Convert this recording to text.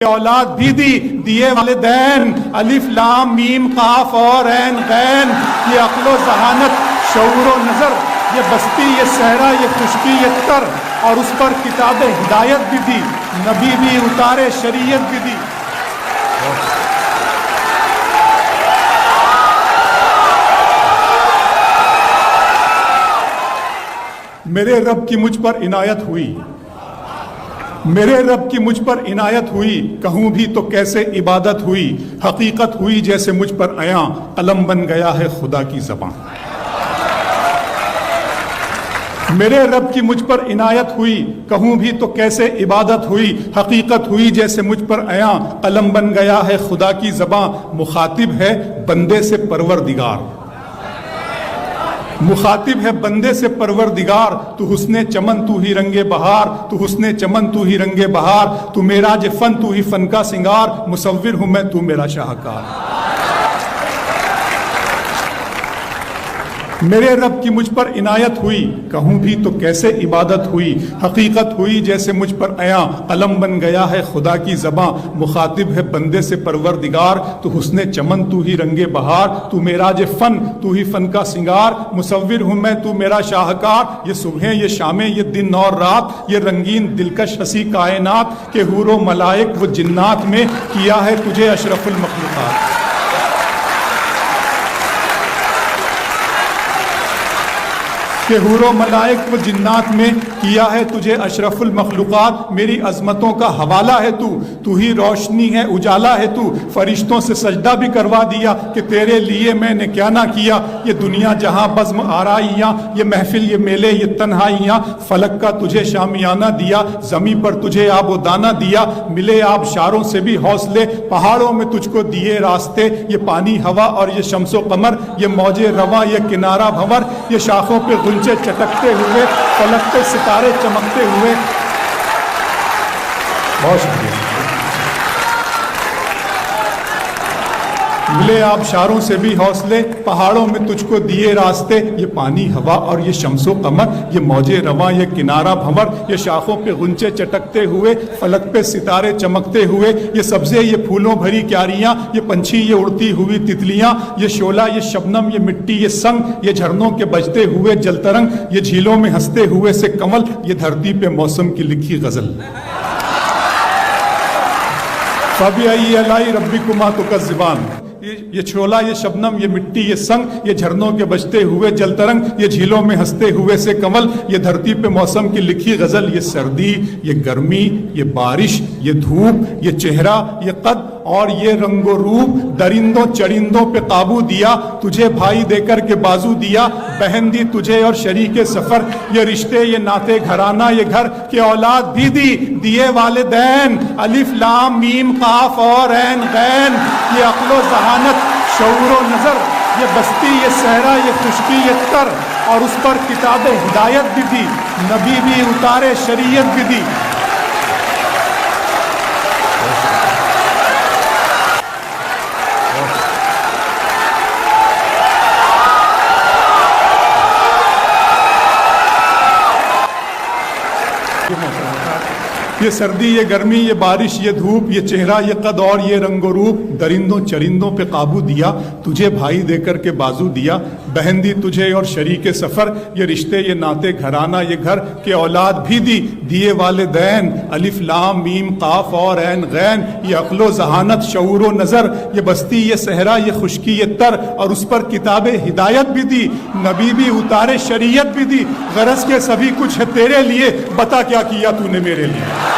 اولاد بھی دیے والدین، الف لام میم قاف اور عین غین، یہ عقل و ذہانت، شعور و نظر، یہ بستی، یہ صحرا، یہ خشکی، یہ تر، اور اس پر کتاب ہدایت بھی دی، نبی بھی اتارے، شریعت بھی دی۔ میرے رب کی مجھ پر عنایت ہوئی، میرے رب کی مجھ پر عنایت ہوئی، کہوں بھی تو کیسے عبادت ہوئی، حقیقت ہوئی جیسے مجھ پر عیاں، قلم بن گیا ہے خدا کی زبان۔ میرے رب کی مجھ پر عنایت ہوئی، کہوں بھی تو کیسے عبادت ہوئی، حقیقت ہوئی جیسے مجھ پر عیاں، قلم بن گیا ہے خدا کی زبان۔ مخاطب ہے بندے سے پروردگار، مخاطب ہے بندے سے پروردگار، تو حسن چمن تو ہی رنگ بہار، تو حسن چمن تو ہی رنگ بہار، تو معراج فن تو ہی فن کا سنگار، مصور ہوں میں تو میرا شاہکار۔ میرے رب کی مجھ پر عنایت ہوئی، کہوں بھی تو کیسے عبادت ہوئی، حقیقت ہوئی جیسے مجھ پر عیاں، قلم بن گیا ہے خدا کی زباں۔ مخاطب ہے بندے سے پروردگار، تو حسن چمن تو ہی رنگ بہار، تو معراج فن تو ہی فن کا سنگار، مصور ہوں میں تو میرا شاہکار۔ یہ صبحیں، یہ شامیں، یہ دن اور رات، یہ رنگین دلکش ہنسی کائنات، کہ حور و ملائک و جنات میں کیا ہے تجھے اشرف المخلوقات۔ کہ حور و ملائک و جنات میں کیا ہے تجھے اشرف المخلوقات۔ میری عظمتوں کا حوالہ ہے تو ہی روشنی ہے، اجالا ہے تو، فرشتوں سے سجدہ بھی کروا دیا کہ تیرے لیے میں نے کیا نہ کیا۔ یہ دنیا جہاں بزم آرائیاں، یہ محفل، یہ میلے، یہ تنہائیاں، فلک کا تجھے شامیانہ دیا، زمین پر تجھے آب و دانہ دیا، ملے آبشاروں سے بھی حوصلے، پہاڑوں میں تجھ کو دیے راستے، یہ پانی ہوا اور یہ شمس و قمر، یہ موج رواں، یہ کنارہ بھنور، یہ شاخوں پہ غنچے چٹکتے ہوئے، فلک پہ ستارے چمکتے ہوئے۔ بہت شکریہ۔ ملے آبشاروں سے بھی حوصلے، پہاڑوں میں تجھ کو دیے راستے، یہ پانی ہوا اور یہ شمس و قمر، یہ موج رواں، یہ کنارہ بھنور، یہ شاخوں پہ غنچے چٹکتے ہوئے، فلک پہ ستارے چمکتے ہوئے، یہ سبزے، یہ پھولوں بھری کیاریاں، یہ پنچھی، یہ اڑتی ہوئی تتلیاں، یہ شعلہ، یہ شبنم، یہ مٹی، یہ سنگ، یہ جھرنوں کے بجتے ہوئے جل ترنگ، یہ جھیلوں میں ہنستے ہوئے سے کمل، یہ دھرتی پہ موسم کی لکھی غزل۔ فَبِأَيِّ آلَاءِ رَبِّكُمَا تُكَذِّبَانِ۔ یہ شعلہ، یہ شبنم، یہ مٹی، یہ سنگ، یہ جھرنوں کے بجتے ہوئے جل ترنگ، یہ جھیلوں میں ہنستے ہوئے سے کمل، یہ دھرتی پہ موسم کی لکھی غزل۔ یہ سردی، یہ گرمی، یہ بارش، یہ دھوپ، یہ چہرہ، یہ قد اور یہ رنگ و روپ، درندوں چرندوں پہ قابو دیا، تجھے بھائی دے کر کے بازو دیا، بہن دی تجھے اور شریک سفر، یہ رشتے، یہ ناتے گھرانہ، یہ گھر کہ اولاد بھی دیے والدین، الف لام میم قاف اور عین غین، یہ عقل و ذہانت، شعور و نظر، یہ بستی، یہ صحرا، یہ خشکی، یہ تر، اور اس پر کتاب ہدایت بھی دی، نبی بھی اتارے، شریعت بھی دی۔ یہ سردی، یہ گرمی، یہ بارش، یہ دھوپ، یہ چہرہ، یہ قد اور یہ رنگ و روپ، درندوں چرندوں پہ قابو دیا، تجھے بھائی دے کر کے بازو دیا، بہن دی تجھے اور شریک سفر، یہ رشتے، یہ ناتے گھرانہ، یہ گھر کہ اولاد بھی دیے والدین، الف لام میم قاف اور عین غین، یہ عقل و ذہانت، شعور و نظر، یہ بستی، یہ صحرا، یہ خشکی، یہ تر، اور اس پر کتاب ہدایت بھی دی، نبی بھی اتارے، شریعت بھی دی۔ غرض کے سبھی کچھ ہے تیرے لیے، بتا کیا کیا تو نے میرے لیے۔